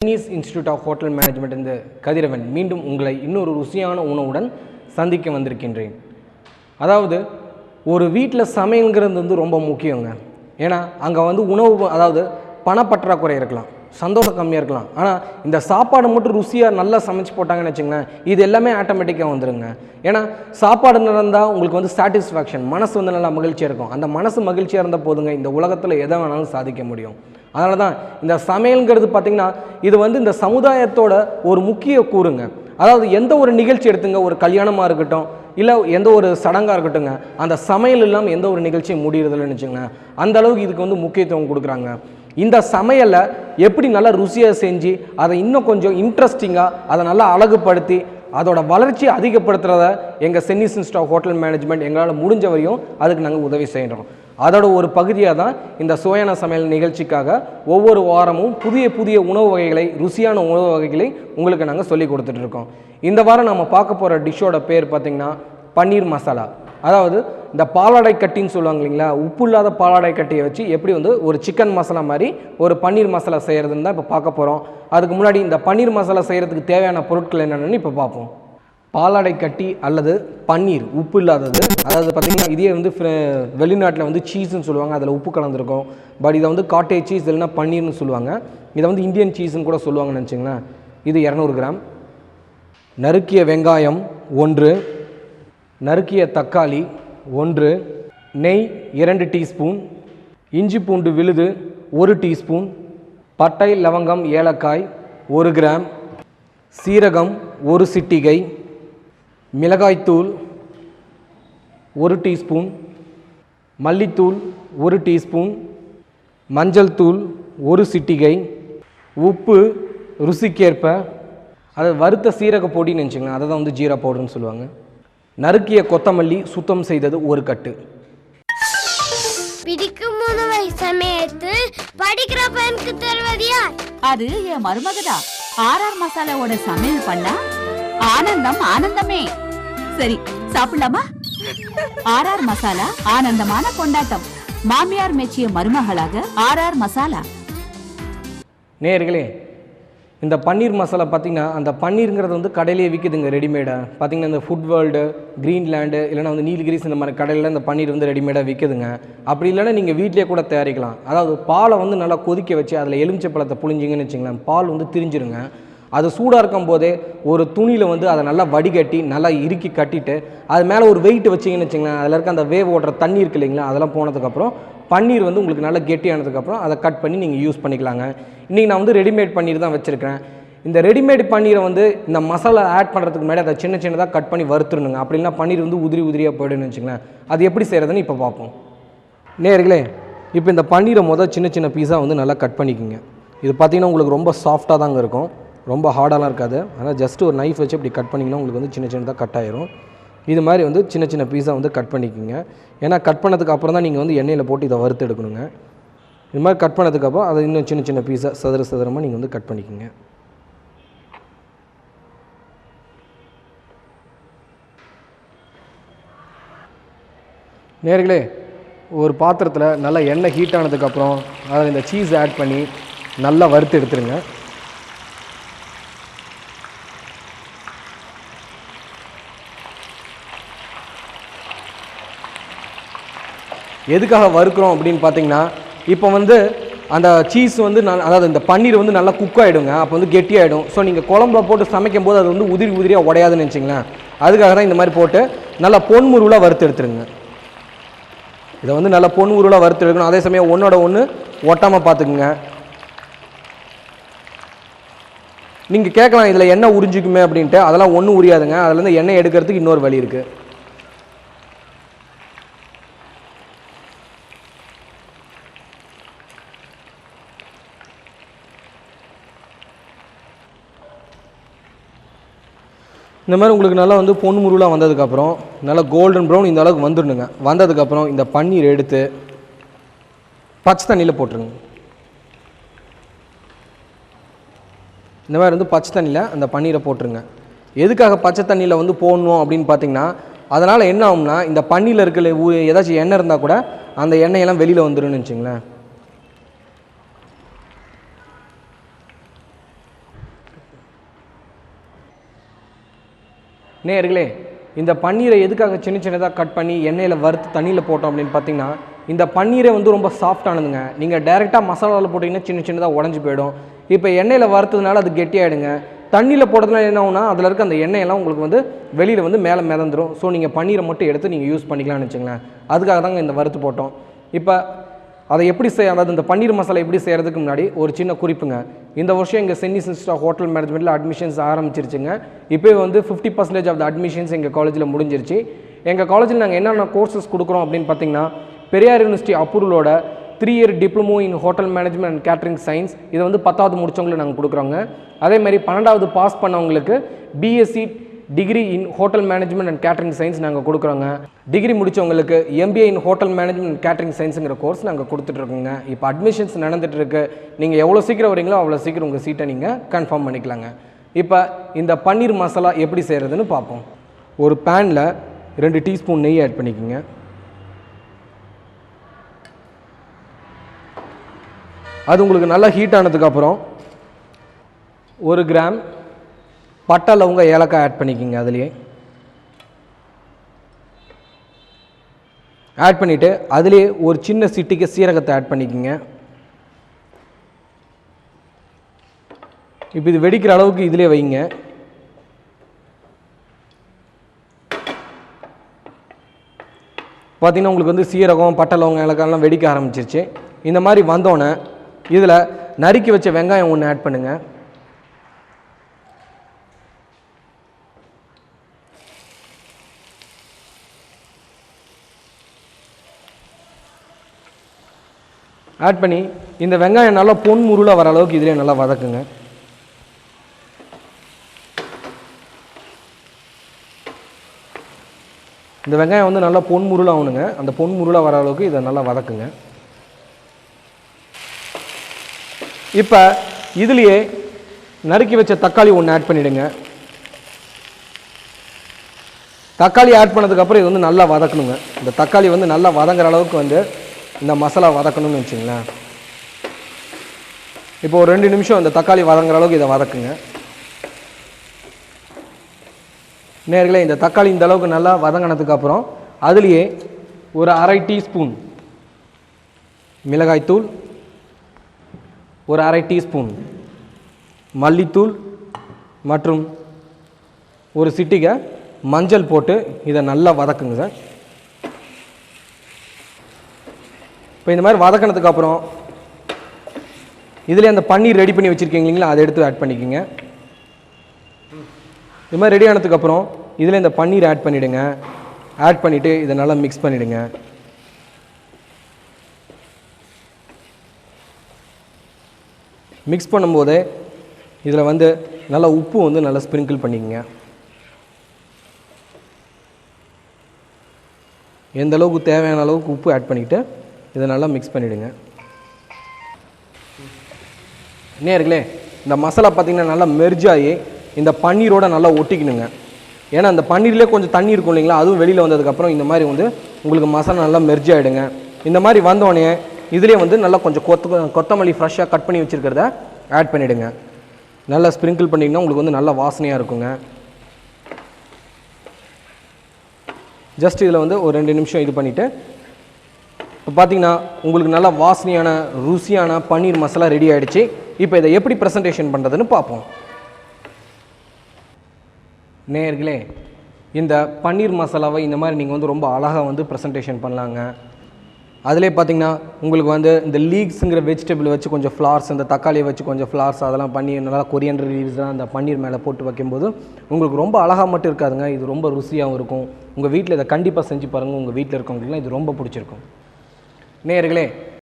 Chinese institute of hotel management இந்த கதிரவன் மீண்டும் உங்களை இன்னொரு ருசியான உணவுடன் சந்திக்க வந்திருக்கின்றேன். அதாவது ஒரு வீட்டில் சமையல்ங்கிறது வந்து ரொம்ப முக்கியங்க. ஏன்னா அங்கே வந்து உணவு அதாவது பணப்பற்றாக்குறை இருக்கலாம், சந்தோஷம் கம்மியாக இருக்கலாம், ஆனால் இந்த சாப்பாடு மட்டும் ருசியாக நல்லா சமைச்சு போட்டாங்கன்னு வச்சுங்களேன், இது எல்லாமே ஆட்டோமேட்டிக்காக வந்துடுங்க. ஏன்னா சாப்பாடு நடந்தால் உங்களுக்கு வந்து சாட்டிஸ்ஃபேக்ஷன், மனசு வந்து நல்லா மகிழ்ச்சியாக இருக்கும். அந்த மனசு மகிழ்ச்சியாக இருந்தால் போதுங்க, இந்த உலகத்தில் எதை வேணாலும் சாதிக்க முடியும். அதனால தான் இந்த சமையல்ங்கிறது பார்த்திங்கன்னா இது வந்து இந்த சமுதாயத்தோட ஒரு முக்கிய கூறுங்க. அதாவது எந்த ஒரு நிகழ்ச்சி எடுத்துங்க, ஒரு கல்யாணமாக இருக்கட்டும், இல்லை எந்த ஒரு சடங்காக இருக்கட்டுங்க, அந்த சமையல் இல்லாமல் எந்த ஒரு நிகழ்ச்சியும் முடியறதில்லைன்னு வச்சுங்களேன். அந்த அளவுக்கு இதுக்கு வந்து முக்கியத்துவம் கொடுக்குறாங்க. இந்த சமையலை எப்படி நல்லா ருசியாக செஞ்சு அதை இன்னும் கொஞ்சம் இன்ட்ரெஸ்டிங்காக அதை நல்லா அழகுபடுத்தி அதோட வளர்ச்சியை அதிகப்படுத்துகிறத எங்கள் Chinese institute of hotel management எங்களால் முடிஞ்ச வரையும் அதுக்கு நாங்கள் உதவி செய்கிறோம். அதோட ஒரு பகுதியாக தான் இந்த சுவையான சமையல் நிகழ்ச்சிக்காக ஒவ்வொரு வாரமும் புதிய புதிய உணவு வகைகளை, ருசியான உணவு வகைகளை உங்களுக்கு நாங்கள் சொல்லி கொடுத்துட்ருக்கோம். இந்த வாரம் நம்ம பார்க்க போகிற டிஷ்ஷோட பேர் பார்த்திங்கன்னா பன்னீர் மசாலா. அதாவது இந்த பாலாடை கட்டின்னு சொல்லுவாங்க இல்லைங்களா, உப்பு இல்லாத பாலாடை கட்டியை வச்சு எப்படி வந்து ஒரு சிக்கன் மசாலா மாதிரி ஒரு பன்னீர் மசாலா செய்கிறதுன்னு தான் இப்போ பார்க்க போகிறோம். அதுக்கு முன்னாடி இந்த பன்னீர் மசாலா செய்கிறதுக்கு தேவையான பொருட்கள் என்னென்னு இப்போ பார்ப்போம். பாலாடை கட்டி அல்லது பன்னீர் உப்பு இல்லாதது. அதாவது பார்த்திங்கன்னா இதே வந்து வெளிநாட்டில் வந்து சீஸ்ன்னு சொல்லுவாங்க, அதில் உப்பு கலந்துருக்கும். பட் இதை வந்து காட்டேஜ் சீஸ் இல்லைன்னா பன்னீர்னு சொல்லுவாங்க. இதை வந்து இந்தியன் சீஸ்ன்னு கூட சொல்லுவாங்கன்னு நினச்சிங்களேன். இது 200 கிராம். நறுக்கிய வெங்காயம் 1, நறுக்கிய தக்காளி 1, நெய் 2 டீஸ்பூன், இஞ்சி பூண்டு விழுது 1 டீஸ்பூன், பட்டை லவங்கம் ஏலக்காய் 1 கிராம், சீரகம் 1 சிட்டிகை, மிளகாய்த்தூள் 1 டீஸ்பூன், மல்லித்தூள் 1 டீஸ்பூன், மஞ்சள் தூள் 1 சிட்டிகை, உப்பு ருசிக்கேற்ப. அது வறுத்த சீரக பொடின்னு நினச்சிங்களேன், அதை தான் வந்து ஜீரா பவுடர்னு சொல்லுவாங்க. நறுக்கிய கொத்தமல்லி சுத்தம் செய்தது 1 கட்டு. பிடிக்கும் உணவை சமைத்து படிக்கிற பையனுக்கு தருவது யார்? அது என் மருமகதா. ஆர்ஆர் மசாலாவோட சமையல் பண்ணா ஆனந்தம் ஆனந்தமே. சரி சாப்பிடலாமா? ஆர்ஆர் மசாலா ஆனந்தமான கொண்டாட்டம். மாமியார் மெச்சிய மருமகளாக ஆர்ஆர் மசாலா. நேயர்களே, இந்த பன்னீர் மசாலா பார்த்திங்கன்னா அந்த பன்னீருங்கிறது வந்து கடையிலேயே விற்கிதுங்க ரெடிமேடாக. பார்த்திங்கன்னா இந்த ஃபுட் வேர்ல்டு, கிரீன்லேண்டு இல்லைனா வந்து நீலகிரிஸ் இந்த மாதிரி கடையில் இந்த பன்னீர் வந்து ரெடிமேடாக விற்கிதுங்க. அப்படி இல்லைன்னா நீங்கள் வீட்டிலே கூட தயாரிக்கலாம். அதாவது பாலை வந்து நல்லா கொதிக்க வச்சு அதில் எலுமிச்சை பழத்தை புழிஞ்சிங்கன்னு வச்சுங்களேன், பால் வந்து திரிஞ்சிருங்க. அது சூடாக இருக்கும் போதே ஒரு துணியில் வந்து அதை நல்லா வடிகட்டி நல்லா இறுக்கி கட்டிட்டு அது மேலே ஒரு வெயிட் வச்சிங்கன்னு வச்சுங்களேன், அதில் இருக்க அந்த வேவ் ஓடுற தண்ணி இருக்கு இல்லைங்களா, அதெல்லாம் போனதுக்கப்புறம் பன்னீர் வந்து உங்களுக்கு நல்லா கெட்டியானதுக்கப்புறம் அதை கட் பண்ணி நீங்கள் யூஸ் பண்ணிக்கலாங்க. இன்றைக்கி நான் வந்து ரெடிமேட் பன்னீர் தான் வச்சுருக்கேன். இந்த ரெடிமேட் பன்னீரை வந்து இந்த மசாலா ஆட் பண்ணுறதுக்கு முன்னாடி அதை சின்ன சின்னதாக கட் பண்ணி வறுத்துருணுங்க. அப்படின்னா பன்னீர் வந்து உதிரியாக போய்டுன்னு வச்சுங்களேன். அது எப்படி செய்கிறதுன்னு இப்போ பார்ப்போம். நேயர்களே, இப்போ இந்த பன்னீரை சின்ன சின்ன பீஸாக வந்து நல்லா கட் பண்ணிக்கோங்க. இது பார்த்திங்கன்னா உங்களுக்கு ரொம்ப சாஃப்டாக தாங்க இருக்கும், ரொம்ப ஹார்டாலாம் இருக்காது. ஆனால் ஜஸ்ட்டு ஒரு நைஃப் வச்சு இப்படி கட் பண்ணிங்கன்னா உங்களுக்கு வந்து சின்ன சின்னதாக கட் ஆயிரும். இது மாதிரி வந்து சின்ன சின்ன பீஸாக வந்து கட் பண்ணிக்கோங்க. ஏன்னா கட் பண்ணதுக்கு அப்புறம் தான் நீங்கள் வந்து எண்ணெயில் போட்டு இதை வறுத்து எடுக்கணுங்க. இது மாதிரி கட் பண்ணதுக்கப்புறம் அதை இன்னும் சின்ன சின்ன பீஸாக சதுரமாக நீங்கள் வந்து கட் பண்ணிக்கோங்க. நேர்களே, ஒரு பாத்திரத்தில் நல்லா எண்ணெய் ஹீட் ஆனதுக்கப்புறம் அதில் இந்த சீஸ் ஆட் பண்ணி நல்லா வறுத்து எடுத்துருங்க. எதுக்காக வறுக்கிறோம் அப்படின்னு பார்த்தீங்கன்னா, இப்போ வந்து அந்த சீஸ் வந்து அதாவது இந்த பன்னீர் வந்து நல்லா குக் ஆகிடுங்க, அப்போ வந்து கெட்டியாகிடும். ஸோ நீங்கள் குழம்புல போட்டு சமைக்கும் போது அது வந்து உதிரியாக உடையாதுன்னு நினச்சிங்களேன். அதுக்காக தான் இந்த மாதிரி போட்டு நல்லா பொன்முருளாக வறுத்து எடுத்துருங்க. இதை வந்து நல்லா பொன்முருளாக வறுத்து எடுக்கணும். அதே சமயம் ஒன்றோட ஒன்று ஒட்டாமல் பார்த்துக்குங்க. நீங்கள் கேட்கலாம் இதில் எண்ணெய் உறிஞ்சிக்குமே அப்படின்ட்டு. அதெல்லாம் ஒன்றும் உரியாதுங்க. அதுலேருந்து எண்ணெய் எடுக்கிறதுக்கு இன்னொரு வழி இருக்குது. இந்த மாதிரி உங்களுக்கு நல்லா வந்து பொன்முருளாக வந்ததுக்கப்புறம் நல்லா கோல்டன் ப்ரௌன் இந்த அளவுக்கு வந்துடணுங்க. வந்ததுக்கப்புறம் இந்த பன்னீர் எடுத்து பச்சை தண்ணியில் போட்டுருங்க. இந்த மாதிரி வந்து பச்சை தண்ணியில் அந்த பன்னீரை போட்டுருங்க. எதுக்காக பச்சை தண்ணியில் வந்து போடணும் அப்படின்னு பார்த்தீங்கன்னா, அதனால் என்ன ஆகும்னா இந்த பன்னீரில் இருக்கிற ஏதாச்சும் எண்ணெய் இருந்தால் கூட அந்த எண்ணெயெல்லாம் வெளியில் வந்துடும்னு வச்சுங்களேன். நேயர்களே, இந்த பன்னீரை எதுக்காக சின்ன சின்னதாக கட் பண்ணி எண்ணெயில் வறுத்து தண்ணியில் போட்டோம் அப்படின்னு பார்த்தீங்கன்னா, இந்த பன்னீரை வந்து ரொம்ப சாஃப்டானதுங்க. நீங்கள் டைரெக்டாக மசாலாவில் போட்டிங்கன்னா சின்ன சின்னதாக உடஞ்சி போயிடும். இப்போ எண்ணெயில் வறுத்ததுனால அது கெட்டியாகிடுங்க. தண்ணியில் போடுறதுனால என்ன ஆகுனா அதில் இருக்க அந்த எண்ணெயெல்லாம் உங்களுக்கு வந்து வெளியில் வந்து மேலே மிதந்துடும். ஸோ நீங்கள் பன்னீரை மட்டும் எடுத்து நீங்கள் யூஸ் பண்ணிக்கலாம்னு வச்சுங்களேன். அதுக்காக தாங்க இந்த வறுத்து போட்டோம். இப்போ அதை எப்படி அதாவது இந்த பன்னீர் மசாலா எப்படி செய்கிறதுக்கு முன்னாடி ஒரு சின்ன குறிப்புங்க. இந்த வருஷம் எங்கள் சென்ட் இன்ஸ்டிடியூட் ஆஃப் ஹோட்டல் மேனேஜ்மெண்ட்டில் அட்மிஷன்ஸ் ஆரம்பிச்சிருச்சுங்க. இப்போ வந்து 50% ஆஃப் த அட்மிஷன்ஸ் எங்கள் காலேஜில் முடிஞ்சிருச்சு. எங்கள் காலேஜில் நாங்கள் என்னென்ன கோர்சஸ் கொடுக்குறோம் அப்படின்னு பார்த்தீங்கன்னா, பெரியார் யூனிவர்சிட்டி அப்ரூவலோட 3 year diploma in hotel management and catering science, இதை வந்து 10வது முடித்தவங்களுக்கு நாங்கள் கொடுக்குறோங்க. அதேமாதிரி 12வது பாஸ் பண்ணவங்களுக்கு BSc degree in hotel management and catering science நாங்கள் கொடுக்குறோங்க. டிகிரி முடித்தவங்களுக்கு MBA in hotel management and catering சயின்ஸுங்கிற கோர்ஸ் நாங்கள் கொடுத்துட்ருக்கோங்க. இப்போ அட்மிஷன்ஸ் நடந்துகிட்ருக்கு. நீங்கள் எவ்வளோ சீக்கிரம் வரீங்களோ அவ்வளோ சீக்கிரம் உங்கள் சீட்டை நீங்கள் கன்ஃபார்ம் பண்ணிக்கலாங்க. இப்போ இந்த பன்னீர் மசாலா எப்படி செய்கிறதுன்னு பார்ப்போம். ஒரு பேனில் 2 டீஸ்பூன் நெய் ஆட் பண்ணிக்கோங்க. அது உங்களுக்கு நல்லா ஹீட் ஆனதுக்கப்புறம் 1 கிராம் பட்டை, லவங்க, ஏலக்காய் ஆட் பண்ணிக்கோங்க. அதுலேயே ஆட் பண்ணிவிட்டு அதுலேயே ஒரு சின்ன சிட்டிக்கு சீரகத்தை ஆட் பண்ணிக்கோங்க. இப்போ இது வெடிக்கிற அளவுக்கு இதிலே வைங்க. பார்த்திங்கன்னா உங்களுக்கு வந்து சீரகம், பட்டை, லவங்க, ஏலக்காயெல்லாம் வெடிக்க ஆரம்பிச்சிருச்சு. இந்த மாதிரி வந்தோடனே இதில் நறுக்கி வச்ச வெங்காயம் 1 ஆட் பண்ணுங்கள். ஆட் பண்ணி இந்த வெங்காயம் நல்லா பொன் முருளாக வர அளவுக்கு இதிலே நல்லா வதக்குங்க. இந்த வெங்காயம் வந்து நல்லா பொன் முருளாக ஆகணுங்க. அந்த பொன் முருளாக வர அளவுக்கு இதை நல்லா வதக்குங்க. இப்போ இதுலேயே நறுக்கி வச்ச தக்காளி 1 ஆட் பண்ணிவிடுங்க. தக்காளி ஆட் பண்ணதுக்கப்புறம் இது வந்து நல்லா வதக்கணுங்க. இந்த தக்காளி வந்து நல்லா வதங்குற அளவுக்கு வந்து இந்த மசாலா வதக்கணும்னு வச்சுங்களேன். இப்போ ஒரு 2 நிமிஷம் இந்த தக்காளி வதங்குற அளவுக்கு இதை வதக்குங்க. நேர்களே, இந்த தக்காளி இந்த அளவுக்கு நல்லா வதங்கினதுக்கப்புறம் அதுலேயே ஒரு 1/2 டீஸ்பூன் மிளகாய்த்தூள், ஒரு 1/2 டீஸ்பூன் மல்லித்தூள் மற்றும் ஒரு சிட்டிகை மஞ்சள் போட்டு இதை நல்லா வதக்குங்க சார். இப்போ இந்த மாதிரி வதக்கினதுக்கப்புறம் இதில் அந்த பன்னீர் ரெடி பண்ணி வச்சுருக்கீங்க இல்லைங்களா, அதை எடுத்து ஆட் பண்ணிக்கோங்க. இது மாதிரி ரெடி ஆனதுக்கப்புறம் இதில் இந்த பன்னீர் ஆட் பண்ணிவிடுங்க. ஆட் பண்ணிவிட்டு இதை நல்லா மிக்ஸ் பண்ணிவிடுங்க. மிக்ஸ் பண்ணும்போது இதில் வந்து நல்லா உப்பு வந்து நல்லா ஸ்ப்ரிங்கிள் பண்ணிக்கோங்க. எந்த அளவுக்கு தேவையான அளவுக்கு உப்பு ஆட் பண்ணிவிட்டு இதை நல்லா மிக்ஸ் பண்ணிவிடுங்க. நேர்களே, இந்த மசாலா பார்த்திங்கன்னா நல்லா மெர்ஜாகி இந்த பன்னீரோட நல்லா ஒட்டிக்கணுங்க. ஏன்னா அந்த பன்னீர்லேயே கொஞ்சம் தண்ணி இருக்கும் இல்லைங்களா, அதுவும் வெளியில் வந்ததுக்கப்புறம் இந்த மாதிரி வந்து உங்களுக்கு மசாலா நல்லா மெர்ஜ் ஆகிடுங்க. இந்த மாதிரி வந்தோடனே இதுலேயே வந்து நல்லா கொஞ்சம் கொத்தமல்லி ஃப்ரெஷ்ஷாக கட் பண்ணி வச்சுருக்கிறத ஆட் பண்ணிவிடுங்க. நல்லா ஸ்ப்ரிங்கிள் பண்ணிங்கன்னா உங்களுக்கு வந்து நல்லா வாசனையாக இருக்குங்க. ஜஸ்ட் இதில் வந்து ஒரு 2 நிமிஷம் இது பண்ணிவிட்டு இப்போ பார்த்தீங்கன்னா உங்களுக்கு நல்லா வாசனையான ருசியான பன்னீர் மசாலா ரெடி ஆகிடுச்சு. இப்போ இதை எப்படி ப்ரெசன்டேஷன் பண்ணுறதுன்னு பார்ப்போம். நேயர்களே, இந்த பன்னீர் மசாலாவை இந்த மாதிரி நீங்கள் வந்து ரொம்ப அழகாக வந்து ப்ரெசன்டேஷன் பண்ணலாங்க. அதிலே பார்த்திங்கன்னா உங்களுக்கு வந்து இந்த லீக்ஸுங்கிற வெஜிடபிள் வச்சு கொஞ்சம் ஃப்ளார்ஸ், இந்த தக்காளியை வச்சு கொஞ்சம் ஃப்ளார்ஸ் அதெல்லாம் பண்ணி நல்லா கொரியண்டர் லீவ்ஸ்லாம் அந்த பன்னீர் மேலே போட்டு வைக்கும்போது உங்களுக்கு ரொம்ப அழகாக மட்டும் இருக்காதுங்க, இது ரொம்ப ருசியாகவும் இருக்கும். உங்கள் வீட்டில் இதை கண்டிப்பாக செஞ்சு பாருங்கள். உங்கள் வீட்டில் இருக்கவங்களுக்குலாம் இது ரொம்ப பிடிச்சிருக்கும். நேயர்களே,